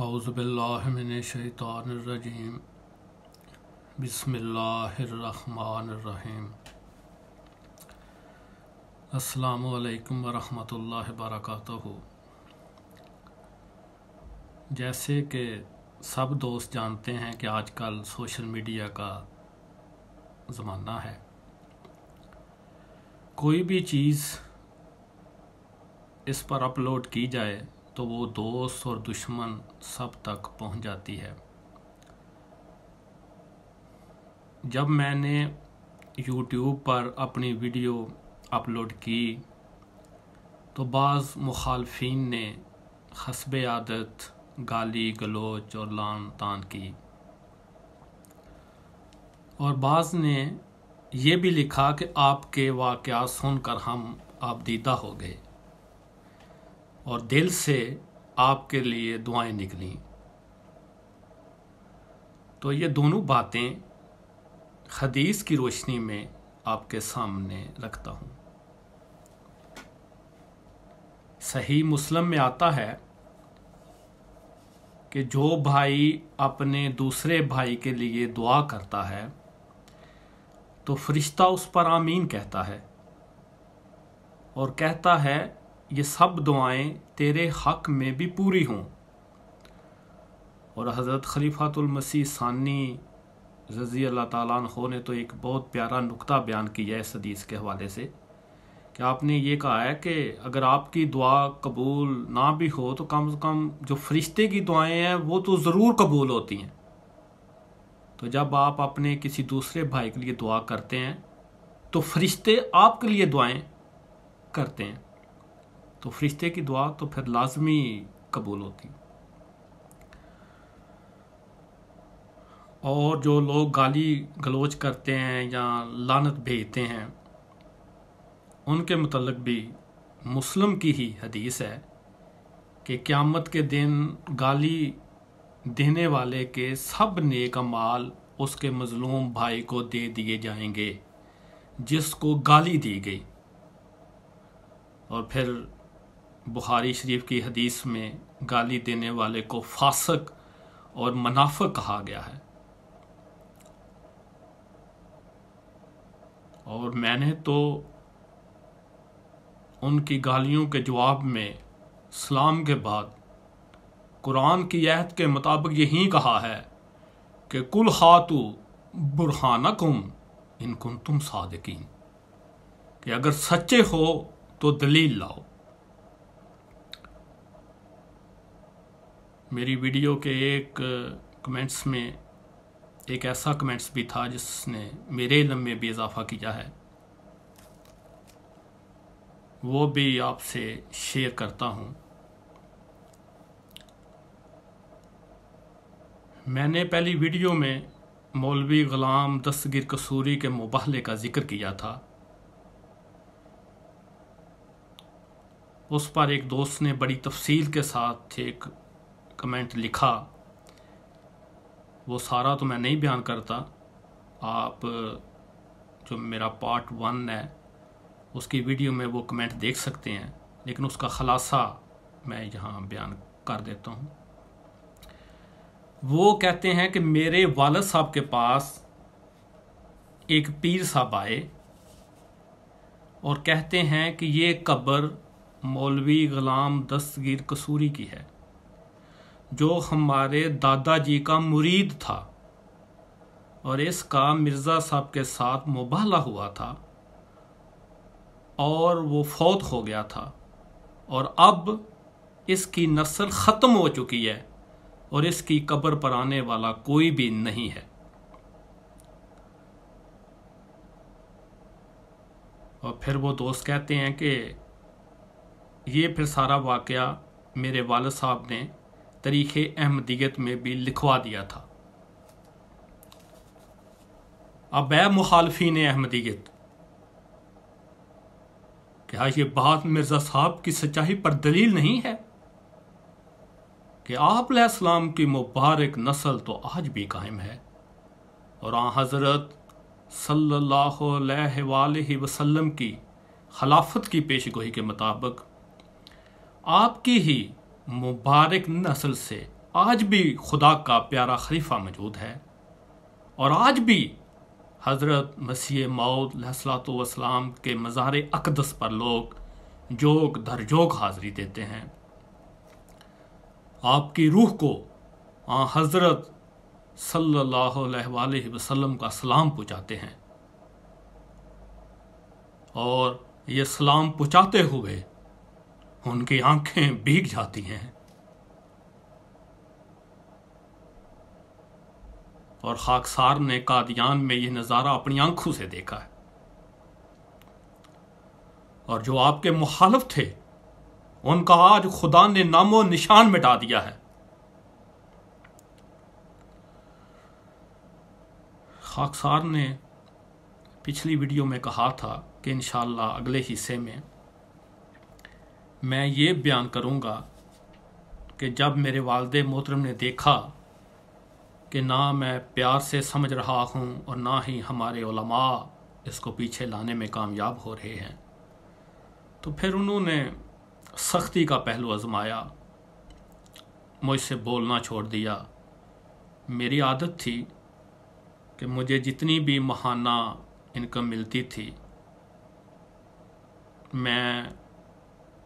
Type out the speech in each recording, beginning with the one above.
औज़ु बिल्लाहि मिनश्शैतानिर्रजीम बिस्मिल्लाहिर्रहमानिर्रहीम। अस्सलामु अलैकुम वरहमतुल्लाहि वबरकातुहू। जैसे कि सब दोस्त जानते हैं कि आजकल सोशल मीडिया का ज़माना है। कोई भी चीज़ इस पर अपलोड की जाए तो वो दोस्त और दुश्मन सब तक पहुंच जाती है। जब मैंने YouTube पर अपनी वीडियो अपलोड की तो बाज़ मुखालफीन ने हस्बे आदत गाली गलोच और लान तान की, और बाज़ ने ये भी लिखा कि आपके वाक़या सुनकर हम आबदीदा हो गए और दिल से आपके लिए दुआएं निकली। तो ये दोनों बातें हदीस की रोशनी में आपके सामने रखता हूँ। सही मुस्लिम में आता है कि जो भाई अपने दूसरे भाई के लिए दुआ करता है तो फरिश्ता उस पर आमीन कहता है और कहता है ये सब दुआएं तेरे हक में भी पूरी हों। और हज़रत खलीफातुल मसीह सानी रज़ी अल्लाह ताला अन्हु ने तो एक बहुत प्यारा नुक्ता बयान किया है इस हदीस के हवाले से कि आपने ये कहा है कि अगर आपकी दुआ कबूल ना भी हो तो कम से कम जो फरिश्ते की दुआएं हैं वो तो ज़रूर कबूल होती हैं। तो जब आप अपने किसी दूसरे भाई के लिए दुआ करते हैं तो फरिश्ते आपके लिए दुआएं करते हैं, तो फरिश्ते की दुआ तो फिर लाजमी कबूल होती। और जो लोग गाली गलोच करते हैं या लानत भेजते हैं उनके मुतल्लिक भी मुस्लिम की ही हदीस है कि क़यामत के दिन गाली देने वाले के सब नेक अमाल उसके मजलूम भाई को दे दिए जाएंगे जिसको गाली दी गई। और फिर बुखारी शरीफ की हदीस में गाली देने वाले को फासिक और मुनाफिक कहा गया है। और मैंने तो उनकी गालियों के जवाब में सलाम के बाद कुरान की आयत के मुताबिक यही कहा है कि कुल हातु बुरहानकुम इन कुंतुम सादिकीन, कि अगर सच्चे हो तो दलील लाओ। मेरी वीडियो के एक कमेंट्स में एक ऐसा कमेंट्स भी था जिसने मेरे इल्म में भी इजाफा किया है, वो भी आपसे शेयर करता हूँ। मैंने पहली वीडियो में मौलवी ग़ुलाम दस्तगीर कसूरी के मुबाहले का जिक्र किया था। उस पर एक दोस्त ने बड़ी तफसील के साथ एक कमेंट लिखा। वो सारा तो मैं नहीं बयान करता, आप जो मेरा पार्ट 1 है उसकी वीडियो में वो कमेंट देख सकते हैं, लेकिन उसका ख़ुलासा मैं यहाँ बयान कर देता हूँ। वो कहते हैं कि मेरे वालिद साहब के पास एक पीर साहब आए और कहते हैं कि ये कब्र मौलवी ग़ुलाम दस्तगीर कसूरी की है जो हमारे दादाजी का मुरीद था और इसका मिर्ज़ा साहब के साथ मुबाहला हुआ था और वो फौत हो गया था और अब इसकी नस्ल ख़त्म हो चुकी है और इसकी कब्र पर आने वाला कोई भी नहीं है। और फिर वो दोस्त कहते हैं कि ये फिर सारा वाक़या मेरे वालिद साहब ने तरीक़े अहमदियत में भी लिखवा दिया था। अब है मुखालफीन अहमदियत क्या ये बात मिर्ज़ा साहब की सच्चाई पर दलील नहीं है कि आप अलैहिस्सलाम की मुबारक नस्ल तो आज भी कायम है और हज़रत सल्लल्लाहु अलैहि वसल्लम की खिलाफत की पेशगोई के मुताबिक आपकी ही मुबारक नस्ल से आज भी खुदा का प्यारा खलीफा मौजूद है और आज भी हज़रत मसीह मौद अलैहिस्सलातु वस्सलाम के मज़ार अक़दस पर लोग जोग दर जोग हाज़री देते हैं। आपकी रूह को हज़रत सल्लल्लाहु अलैहि वसल्लम का सलाम पहुँचाते हैं और ये सलाम पहुँचाते हुए उनकी आंखें भीग जाती हैं और खाकसार ने कादियान में यह नज़ारा अपनी आंखों से देखा है और जो आपके मुखालिफ थे उनका आज खुदा ने नामो निशान मिटा दिया है। खाकसार ने पिछली वीडियो में कहा था कि इंशाअल्लाह अगले हिस्से में मैं ये बयान करूँगा कि जब मेरे वालिद मोहतरम ने देखा कि ना मैं प्यार से समझ रहा हूँ और ना ही हमारे उलमा इसको पीछे लाने में कामयाब हो रहे हैं, तो फिर उन्होंने सख्ती का पहलू आजमाया, मुझसे बोलना छोड़ दिया। मेरी आदत थी कि मुझे जितनी भी माहाना इनकम मिलती थी मैं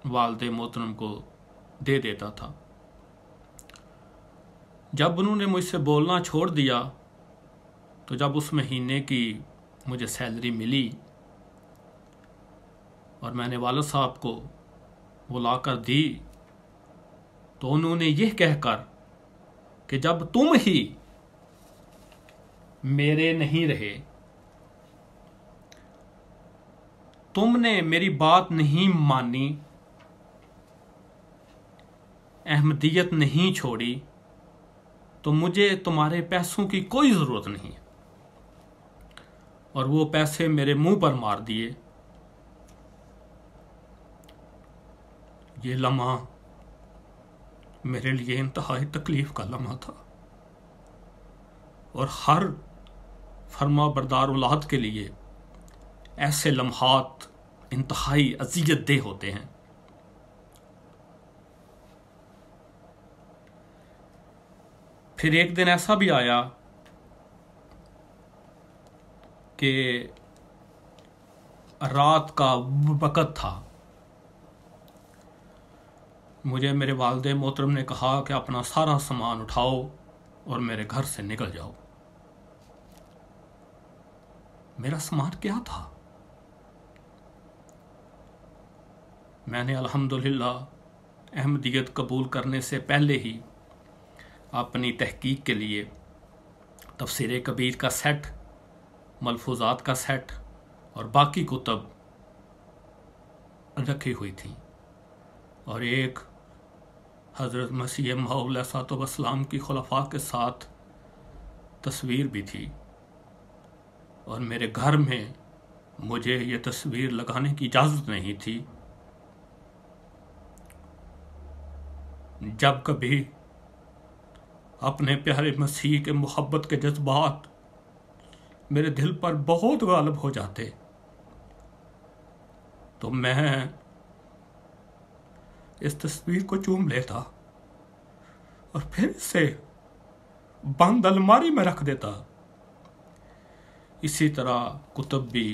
वालिद मोहतरम को दे देता था। जब उन्होंने मुझसे बोलना छोड़ दिया तो जब उस महीने की मुझे सैलरी मिली और मैंने वालिद साहब को बुलाकर दी तो उन्होंने यह कहकर कि जब तुम ही मेरे नहीं रहे, तुमने मेरी बात नहीं मानी, अहमदियत नहीं छोड़ी, तो मुझे तुम्हारे पैसों की कोई ज़रूरत नहीं। और वो पैसे मेरे मुंह पर मार दिए। ये लम्हा मेरे लिए इंतहाई तकलीफ का लम्हा था और हर फरमा बरदार औलाद के लिए ऐसे लम्हात इंतहाई अज़ियत दे होते हैं। फिर एक दिन ऐसा भी आया कि रात का वक़्त था। मुझे मेरे वालिद मोहतरम ने कहा कि अपना सारा सामान उठाओ और मेरे घर से निकल जाओ। मेरा सामान क्या था? मैंने अल्हम्दुलिल्लाह अहमदियत कबूल करने से पहले ही अपनी तहकीक के लिए तफसीर कबीर का सेट, मलफूजात का सेट और बाकी कुतब रखी हुई थी और एक हज़रत मसीह मौऊद अलैहिस्सलातु वस्सलाम की खुलफा के साथ तस्वीर भी थी और मेरे घर में मुझे ये तस्वीर लगाने की इजाज़त नहीं थी। जब कभी अपने प्यारे मसीह के मोहब्बत के जज्बात मेरे दिल पर बहुत गालिब हो जाते तो मैं इस तस्वीर को चूम लेता और फिर इसे बंद अलमारी में रख देता। इसी तरह कुतुब भी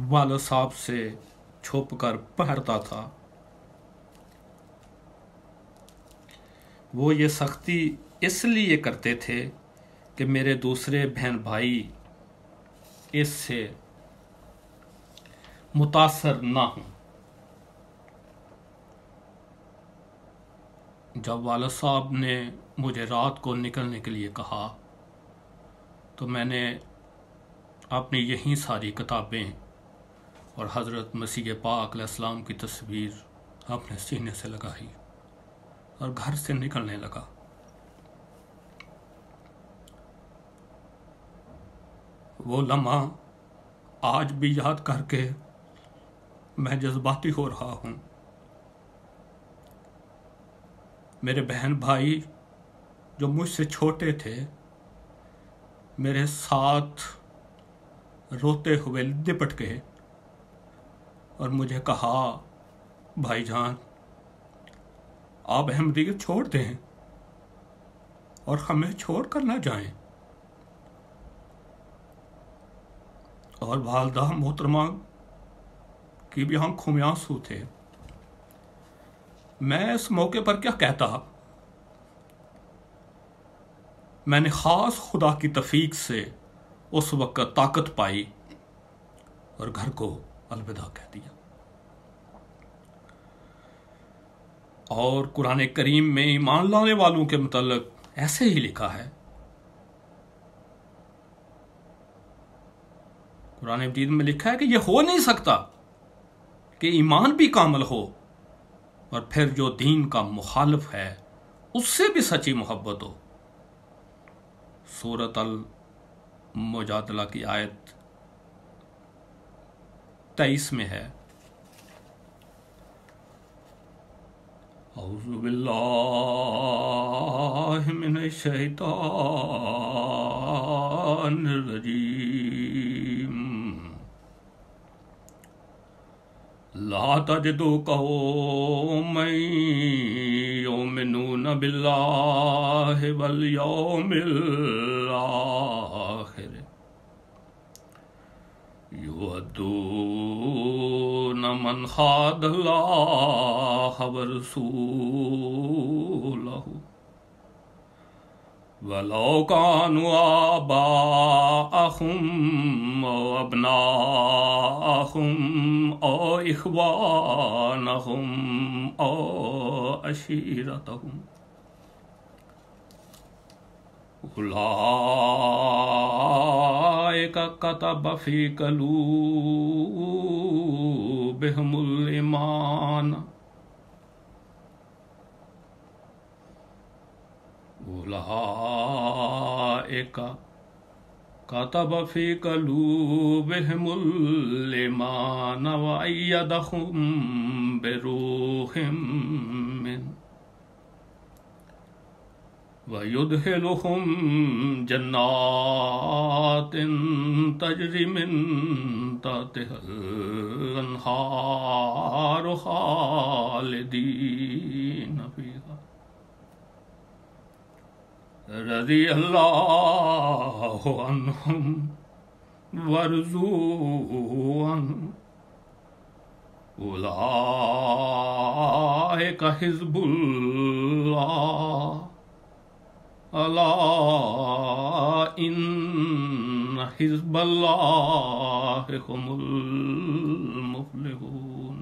वालिद साहब से छुप कर पढ़ता था। वो ये सख्ती इसलिए करते थे कि मेरे दूसरे बहन भाई इससे मुतासर ना हों। जब वालिद साहब ने मुझे रात को निकलने के लिए कहा तो मैंने अपनी यही सारी किताबें और हज़रत मसीह पाक अलैहिस्सलाम की तस्वीर अपने सीने से लगाई और घर से निकलने लगा। वो लम्हा आज भी याद करके मैं जज्बाती हो रहा हूँ। मेरे बहन भाई जो मुझसे छोटे थे मेरे साथ रोते हुए लिपट गए और मुझे कहा, भाईजान आप अहमदियत छोड़ दें और हमें छोड़ कर ना जाएं। और वालदा मोहतरमा की भी आंखों में आंसू थे। मैं इस मौके पर क्या कहता, मैंने खास खुदा की तौफीक से उस वक्त ताकत पाई और घर को अलविदा कह दिया। और कुरान करीम में ईमान लाने वालों के मुतल्लिक ऐसे ही लिखा है। कुरान मजीद में लिखा है कि यह हो नहीं सकता कि ईमान भी कामिल हो और फिर जो दीन का मुखालिफ है उससे भी सच्ची मोहब्बत हो। सूरत अल मुजादला की आयत 23 में है, औज़ु बिल्लाहि मिनश शैतानिर रजीम, ला तजिदु कौमन युमिनून बिल्लाहि वल यौमिल आखिर युअद्दून मन खादल्लाह व रसूलहु वलौ कानु आबाअहुम औ अबनाअहुम औ इख्वानहुम औ अशीरतहुम उलाइका कतब फी कलूबिहिमुल ईमान उलाइका कतब फी कलूबिहिमुल ईमान व अय्यदहुम बिरूहिम मिन वयुदखिलुहुम जन्नातिन तजरी मिन तहतिहल अन्हारु खालिदीन फीहा रज़ियल्लाहु अन्हुम वरज़ू अन्हु उलाइका हिज़्बुल्लाह अला इन्न हिज़्बल्लाहि हुमुल मुफ़्लिहून।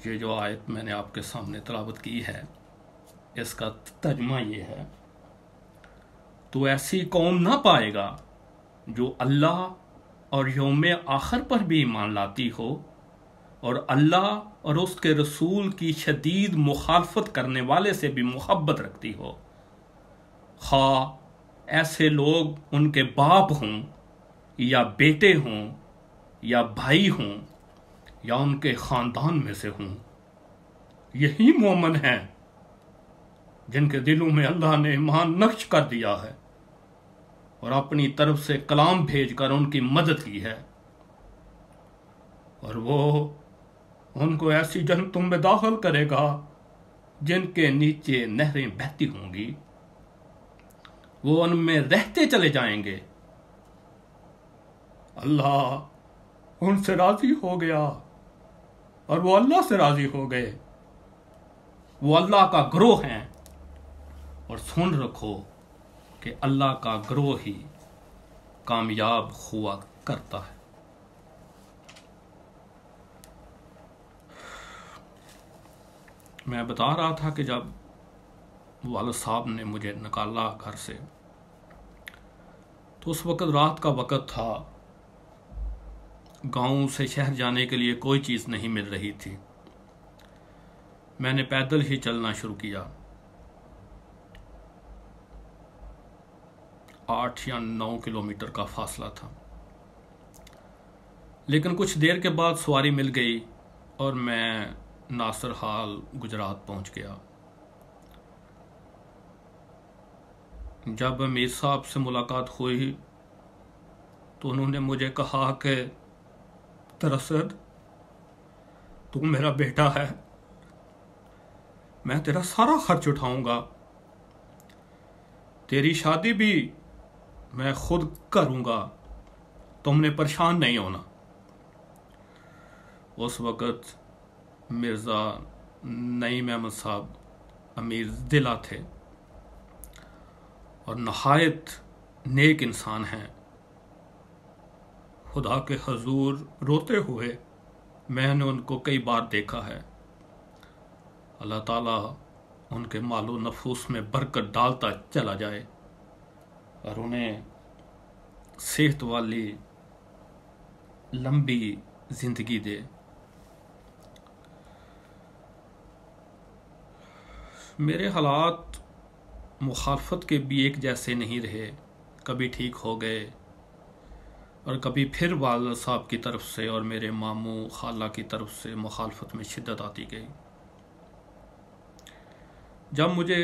ये जो आयत मैंने आपके सामने तिलावत की है इसका तर्जुमा ये है, तो ऐसी कौम ना पाएगा जो अल्लाह और यौम आखिर पर भी ईमान लाती हो और अल्लाह और उसके रसूल की शदीद मुखालफत करने वाले से भी मोहब्बत रखती हो, खा ऐसे लोग उनके बाप हों या बेटे हों या भाई हों या उनके ख़ानदान में से हों। यही मोमिन हैं जिनके दिलों में अल्लाह ने ईमान नक्श कर दिया है और अपनी तरफ से कलाम भेजकर उनकी मदद की है, और वो उनको ऐसी जन्नतों में दाखिल करेगा जिनके नीचे नहरें बहती होंगी, वो उनमें रहते चले जाएंगे। अल्लाह उनसे राजी हो गया और वो अल्लाह से राजी हो गए। वो अल्लाह का ग्रोह हैं और सुन रखो कि अल्लाह का ग्रोह ही कामयाब हुआ करता है। मैं बता रहा था कि जब वालिद साहब ने मुझे निकाला घर से तो उस वक़्त रात का वक़्त था, गांव से शहर जाने के लिए कोई चीज़ नहीं मिल रही थी। मैंने पैदल ही चलना शुरू किया। 8 या 9 किलोमीटर का फासला था। लेकिन कुछ देर के बाद सवारी मिल गई और मैं नासिर हाल गुजरात पहुंच गया। जब अमीर साहब से मुलाकात हुई तो उन्होंने मुझे कहा कि दरअसल तू मेरा बेटा है, मैं तेरा सारा खर्च उठाऊंगा, तेरी शादी भी मैं खुद करूंगा, तुमने परेशान नहीं होना। उस वक़्त मिर्ज़ा नईम अहमद साहब अमीर दिला थे और नहायत नेक इंसान हैं। खुदा के हजूर रोते हुए मैंने उनको कई बार देखा है। अल्लाह ताला उनके मालो नफूस में बरकत डालता चला जाए और उन्हें सेहत वाली लंबी जिंदगी दे। मेरे हालात मुखालफत के भी एक जैसे नहीं रहे, कभी ठीक हो गए और कभी फिर वालिद साहब की तरफ से और मेरे मामू खाला की तरफ से मुखालफत में शिद्दत आती गई। जब मुझे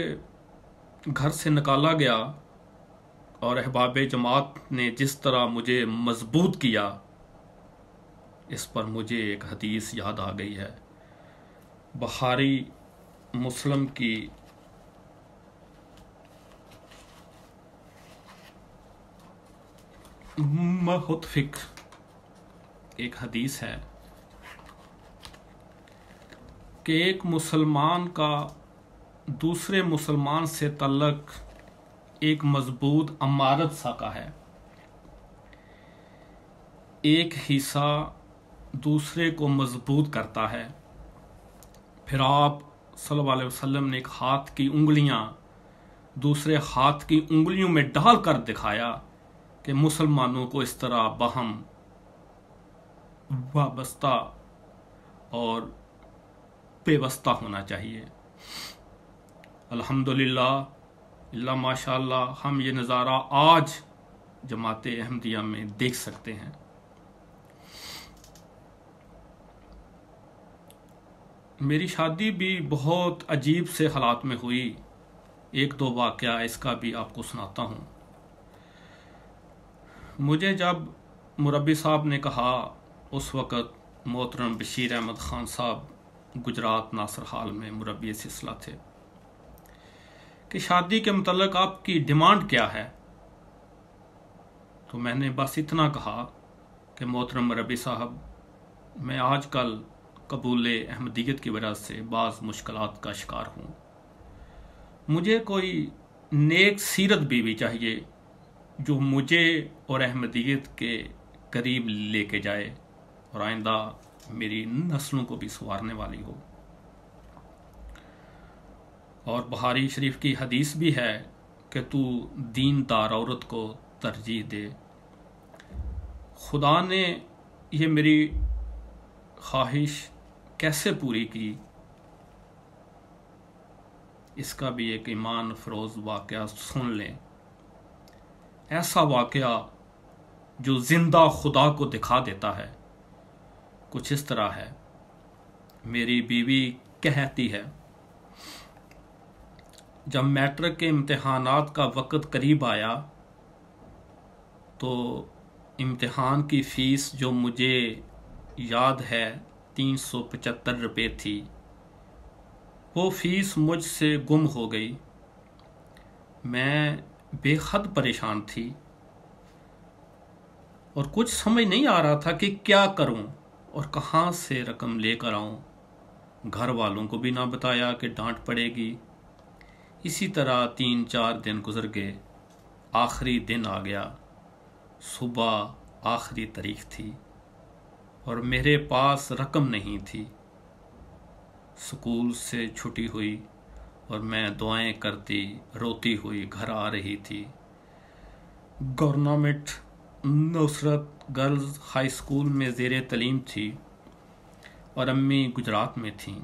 घर से निकाला गया और अहबाब जमात ने जिस तरह मुझे मजबूत किया, इस पर मुझे एक हदीस याद आ गई है। बुखारी मुस्लिम की मुतफिक एक हदीस है कि एक मुसलमान का दूसरे मुसलमान से तल्लक एक मजबूत अमारत सा का है। एक हिस्सा दूसरे को मजबूत करता है। फिर आप सल्लल्लाहु अलैहि वसल्लम ने एक हाथ की उंगलियां दूसरे हाथ की उंगलियों में डालकर दिखाया कि मुसलमानों को इस तरह बहम वाबस्ता और बेबस्ता होना चाहिए। अल्हम्दुलिल्लाह, अल्लाह माशाअल्लाह, हम ये नज़ारा आज जमात अहमदिया में देख सकते हैं। मेरी शादी भी बहुत अजीब से हालात में हुई। एक दो वाक़या इसका भी आपको सुनाता हूँ। मुझे जब मुरब्बी साहब ने कहा, उस वक़्त मोहतरम बशीर अहमद ख़ान साहब गुजरात नासिर हाल में मुरब्बी सिलसिला थे, कि शादी के मुतल्लिक़ आपकी डिमांड क्या है। तो मैंने बस इतना कहा कि मोहतरम मुरब्बी साहब, मैं आजकल कबूल अहमदियत की वजह से बाज़ मुश्किलात का शिकार हूँ। मुझे कोई नेक सीरत बीवी चाहिए जो मुझे और अहमदियत के करीब लेके जाए और आइंदा मेरी नस्लों को भी संवारने वाली हो। और बुखारी शरीफ की हदीस भी है कि तू दीनदार औरत को तरजीह दे। खुदा ने ये मेरी ख्वाहिश कैसे पूरी की, इसका भी एक ईमान फरोज वाक़या सुन लें। ऐसा वाक़या जो जिंदा खुदा को दिखा देता है। कुछ इस तरह है, मेरी बीवी कहती है, जब मैट्रिक के इम्तिहानात का वक़्त करीब आया तो इम्तिहान की फ़ीस जो मुझे याद है 375 रुपये थी, वो फ़ीस मुझसे गुम हो गई। मैं बेहद परेशान थी और कुछ समझ नहीं आ रहा था कि क्या करूं और कहाँ से रकम लेकर आऊं। घर वालों को भी ना बताया कि डांट पड़ेगी। इसी तरह 3-4 दिन गुजर गए। आखिरी दिन आ गया, सुबह आखिरी तारीख थी और मेरे पास रकम नहीं थी। स्कूल से छुट्टी हुई और मैं दुआएं करती रोती हुई घर आ रही थी। Government Nusrat girls high school में ज़ेरे तलीम थी और अम्मी गुजरात में थीं।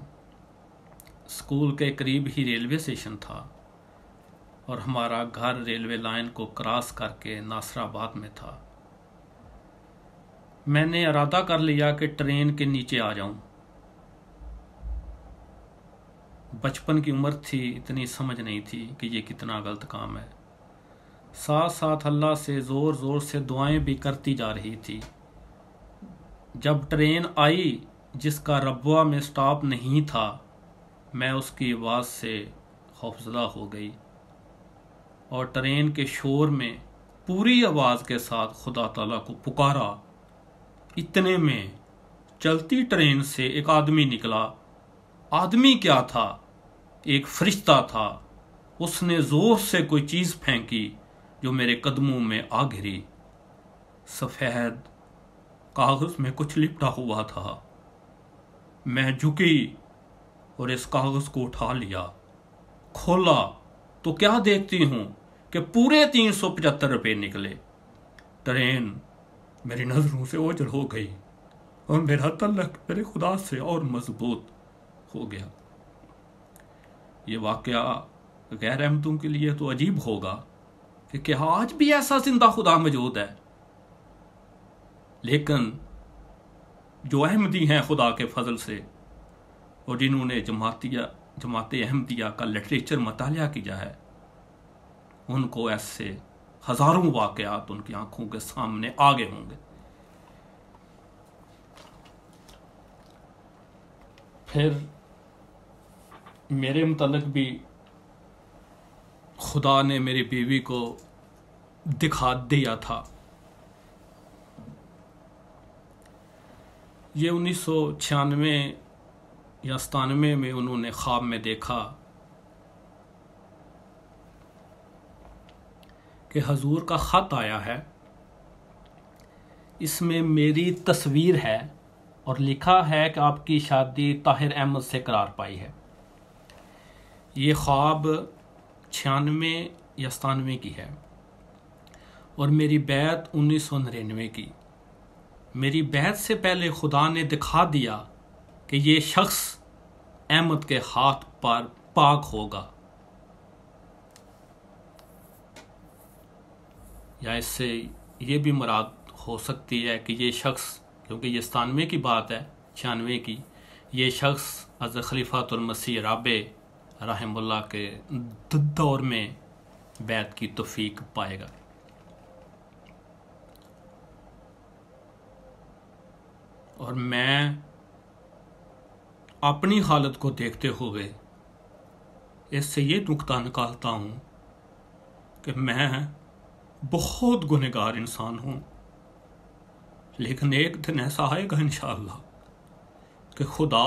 स्कूल के करीब ही रेलवे स्टेशन था और हमारा घर रेलवे लाइन को क्रॉस करके नासराबाद में था। मैंने इरादा कर लिया कि ट्रेन के नीचे आ जाऊं। बचपन की उम्र थी, इतनी समझ नहीं थी कि ये कितना गलत काम है। साथ साथ अल्लाह से ज़ोर ज़ोर से दुआएं भी करती जा रही थी। जब ट्रेन आई जिसका रब्वा में स्टॉप नहीं था, मैं उसकी आवाज़ से खौफज़दा हो गई और ट्रेन के शोर में पूरी आवाज़ के साथ खुदा ताला को पुकारा। इतने में चलती ट्रेन से एक आदमी निकला। आदमी क्या था, एक फरिश्ता था। उसने जोर से कोई चीज फेंकी जो मेरे कदमों में आ गिरी। सफेद कागज में कुछ लिपटा हुआ था। मैं झुकी और इस कागज को उठा लिया। खोला तो क्या देखती हूं कि पूरे 375 रुपए निकले। ट्रेन मेरी नजरों से ओझल हो गई और मेरा तल्लक मेरे खुदा से और मजबूत हो गया। ये वाकया गैर अहमदों के लिए तो अजीब होगा कि क्या आज भी ऐसा जिंदा खुदा मौजूद है, लेकिन जो अहमदी हैं खुदा के फजल से और जिन्होंने जमात अहमदिया का लिटरेचर मतालिया किया है, उनको ऐसे हजारों वाकयात उनकी आंखों के सामने आगे होंगे। फिर मेरे मुतालिक भी खुदा ने मेरी बीवी को दिखा दिया था। ये 1996 या 97 में उन्होंने ख्वाब में देखा कि हजूर का ख़त आया है, इसमें मेरी तस्वीर है और लिखा है कि आपकी शादी ताहिर अहमद से करार पाई है। ये ख्वाब 96 या 97 की है और मेरी बैत 1999 की। मेरी बैत से पहले खुदा ने दिखा दिया कि ये शख्स अहमद के हाथ पर पाक होगा, या इससे ये भी मुराद हो सकती है कि ये शख्स, क्योंकि ये 97 की बात है, 96 की, ये शख्स हज़रत खलीफातुल मसीह राबे रहमुल्लाह के दौर में बैत की तौफीक पाएगा। और मैं अपनी हालत को देखते हुए इससे ये नुक्ता निकालता हूं कि मैं बहुत गुनहगार इंसान हूं, लेकिन एक दिन ऐसा आएगा इंशाअल्लाह कि खुदा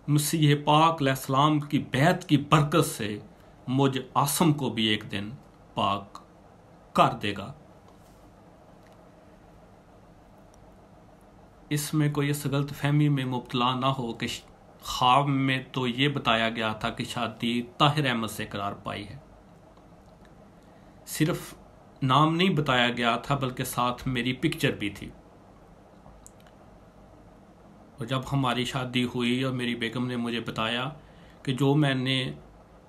मसीह पाक अलैहिस्सलाम की बैत की बरकत से मुझ आसम को भी एक दिन पाक कर देगा। इसमें कोई इस गलत फहमी में मुब्तला ना हो कि ख्वाब में तो ये बताया गया था कि शादी ताहिर अहमद से करार पाई है। सिर्फ नाम नहीं बताया गया था बल्कि साथ मेरी पिक्चर भी थी। और जब हमारी शादी हुई और मेरी बेगम ने मुझे बताया कि जो मैंने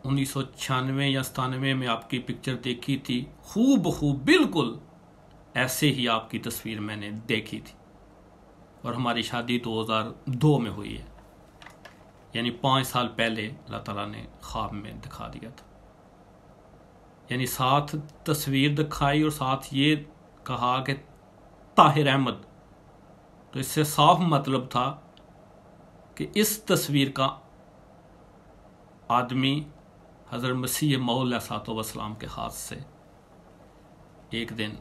1996 या 97 में आपकी पिक्चर देखी थी, खूब बिल्कुल ऐसे ही आपकी तस्वीर मैंने देखी थी, और हमारी शादी 2002 में हुई है, यानी 5 साल पहले अल्लाह ताला ने ख्वाब में दिखा दिया था। यानी साथ तस्वीर दिखाई और साथ ये कहा कि ताहिर अहमद, तो इससे साफ मतलब था कि इस तस्वीर का आदमी हज़रत मसीह मौद अलैहिस्सलाम के हाथ से एक दिन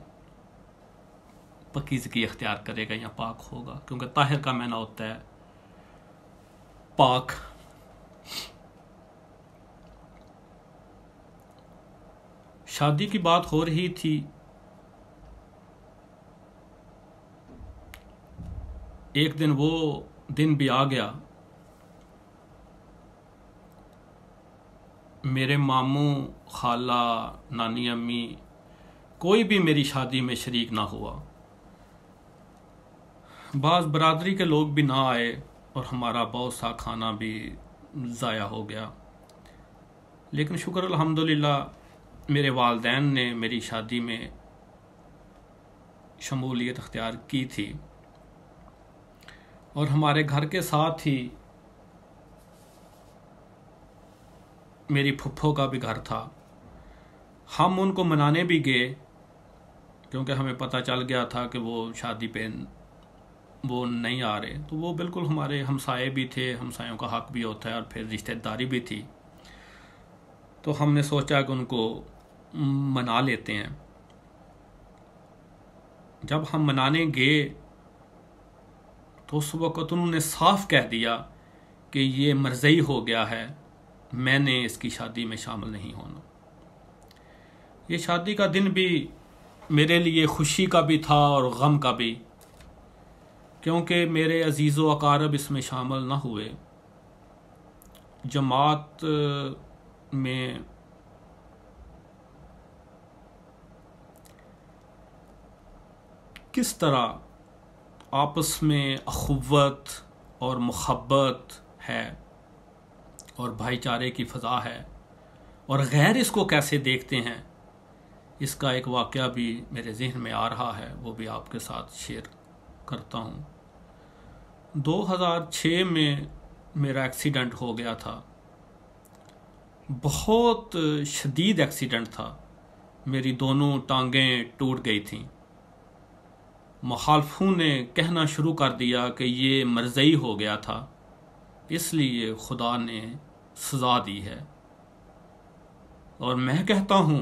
पकीज़गी इख्तियार करेगा या पाक होगा, क्योंकि ताहिर का माना होता है पाक। शादी की बात हो रही थी, एक दिन वो दिन भी आ गया। मेरे मामू, खाला, नानी अम्मी, कोई भी मेरी शादी में शरीक ना हुआ। बाज़ बरादरी के लोग भी ना आए और हमारा बहुत सा खाना भी ज़ाया हो गया। लेकिन शुक्र अल्हम्दुलिल्लाह मेरे वालिदैन ने मेरी शादी में शमूलियत अख्तियार की थी और हमारे घर के साथ ही मेरी फुफ्फो का भी घर था। हम उनको मनाने भी गए क्योंकि हमें पता चल गया था कि वो शादी पे वो नहीं आ रहे। तो वो बिल्कुल हमारे हमसाए भी थे, हमसायों का हक भी होता है और फिर रिश्तेदारी भी थी। तो हमने सोचा कि उनको मना लेते हैं। जब हम मनाने गए तो उस वक़्त उन्होंने साफ कह दिया कि ये मरज़ई हो गया है, मैंने इसकी शादी में शामिल नहीं होना। ये शादी का दिन भी मेरे लिए खुशी का भी था और गम का भी, क्योंकि मेरे अजीज़ व अकारब इसमें शामिल ना हुए। जमात में किस तरह आपस में अखुव्वत और मुहब्बत है और भाईचारे की फ़ज़ा है और गैर इसको कैसे देखते हैं, इसका एक वाक़या भी मेरे ज़हन में आ रहा है, वो भी आपके साथ शेयर करता हूँ। 2006 में मेरा एक्सीडेंट हो गया था। बहुत शदीद एक्सीडेंट था। मेरी दोनों टांगें टूट गई थीं। मुखालफों ने कहना शुरू कर दिया कि ये मरज़ई हो गया था, इसलिए खुदा ने सज़ा दी है। और मैं कहता हूँ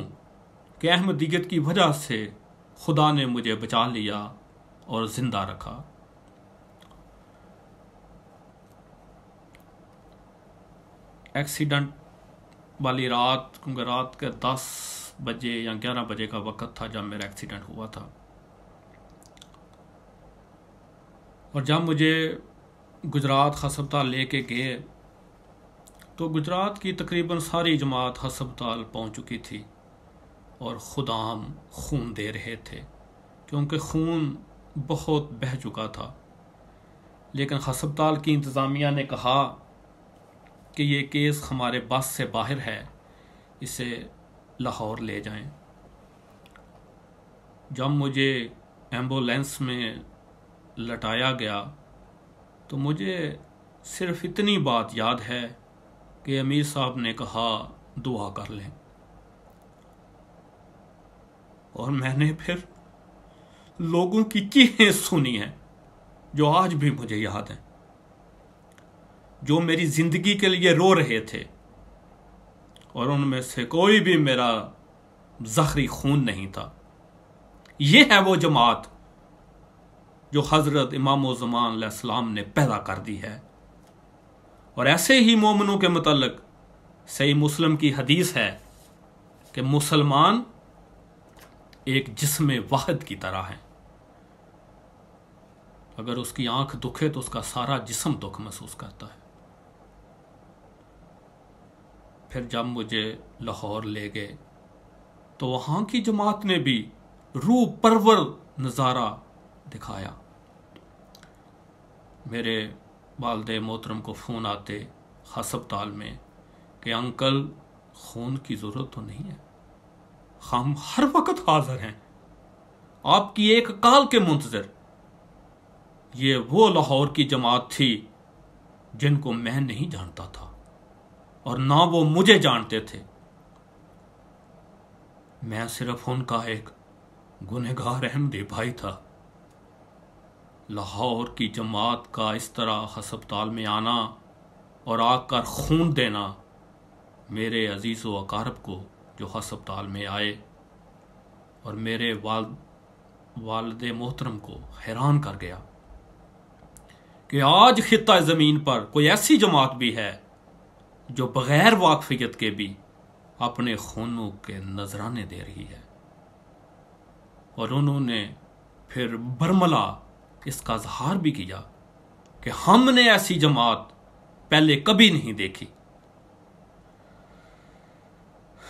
कि अहमदियत की वजह से खुदा ने मुझे बचा लिया और ज़िंदा रखा। एक्सीडेंट वाली रात, क्योंकि रात के 10 बजे या 11 बजे का वक़्त था जब मेरा एक्सीडेंट हुआ था। और जब मुझे गुजरात हस्पताल लेके गए तो गुजरात की तकरीबन सारी जमात हस्पताल पहुंच चुकी थी और खुदाम खून दे रहे थे, क्योंकि खून बहुत बह चुका था। लेकिन हस्पताल की इंतज़ामिया ने कहा कि ये केस हमारे बस से बाहर है, इसे लाहौर ले जाएं। जब मुझे एम्बुलेंस में लटाया गया तो मुझे सिर्फ इतनी बात याद है कि अमीर साहब ने कहा दुआ कर लें। और मैंने फिर लोगों की चीखें सुनी हैं जो आज भी मुझे याद हैं, जो मेरी जिंदगी के लिए रो रहे थे, और उनमें से कोई भी मेरा ज़ख़री खून नहीं था। ये है वो जमात जो हज़रत इमाम ज़मान अलैहिस्सलाम ने पैदा कर दी है। और ऐसे ही मोमिनों के मुतल्लिक़ सही मुस्लिम की हदीस है कि मुसलमान एक जिस्म वाहिद की तरह है। अगर उसकी आंख दुखे तो उसका सारा जिस्म दुख महसूस करता है। फिर जब मुझे लाहौर ले गए तो वहाँ की जमात ने भी रूह परवर नज़ारा दिखाया। मेरे वालिद मोहतरम को फ़ोन आते हस्पताल में कि अंकल खून की ज़रूरत तो नहीं है, हम हर वक्त हाजिर हैं, आपकी एक कॉल के मुंतज़िर। ये वो लाहौर की जमात थी जिनको मैं नहीं जानता था और ना वो मुझे जानते थे। मैं सिर्फ उनका एक गुनहगार अहमदी भाई था। लाहौर की जमात का इस तरह हस्पताल में आना और आकर खून देना मेरे अजीज़ व अकारब को जो हस्पताल में आए और मेरे वालिद मोहतरम को हैरान कर गया कि आज खित्ता ज़मीन पर कोई ऐसी जमात भी है जो बग़ैर वाकफियत के भी अपने खूनों के नजराने दे रही है। और उन्होंने फिर बरमला इसका इज़हार भी किया कि हमने ऐसी जमात पहले कभी नहीं देखी।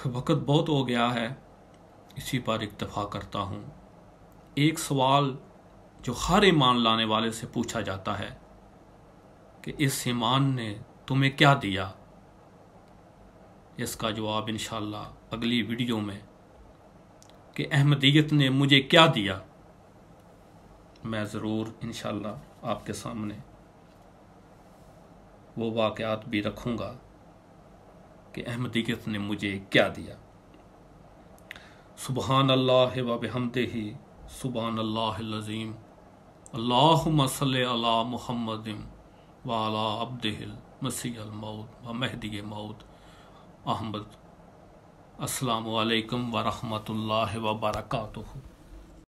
वक्त बहुत हो गया है, इसी पर इक्तफा करता हूँ। एक सवाल जो हर ईमान लाने वाले से पूछा जाता है कि इस ईमान ने तुम्हें क्या दिया, इसका जवाब इंशाअल्लाह अगली वीडियो में कि अहमदियत ने मुझे क्या दिया मैं ज़रूर इंशाअल्लाह आपके सामने वो वाक़यात भी रखूँगा कि अहमदियत ने मुझे क्या दिया। सुबहान अल्लाह व बिहम्दिही सुबहान अल्लाहिल अज़ीम। अल्लाहुम्मा सल्लि अला मुहम्मदिन व अला अब्दिहिल मसीहिल मऊद व महदी मऊद अहमद। अस्सलामु अलैकुम व रहमतुल्लाहि व बरकातुहू।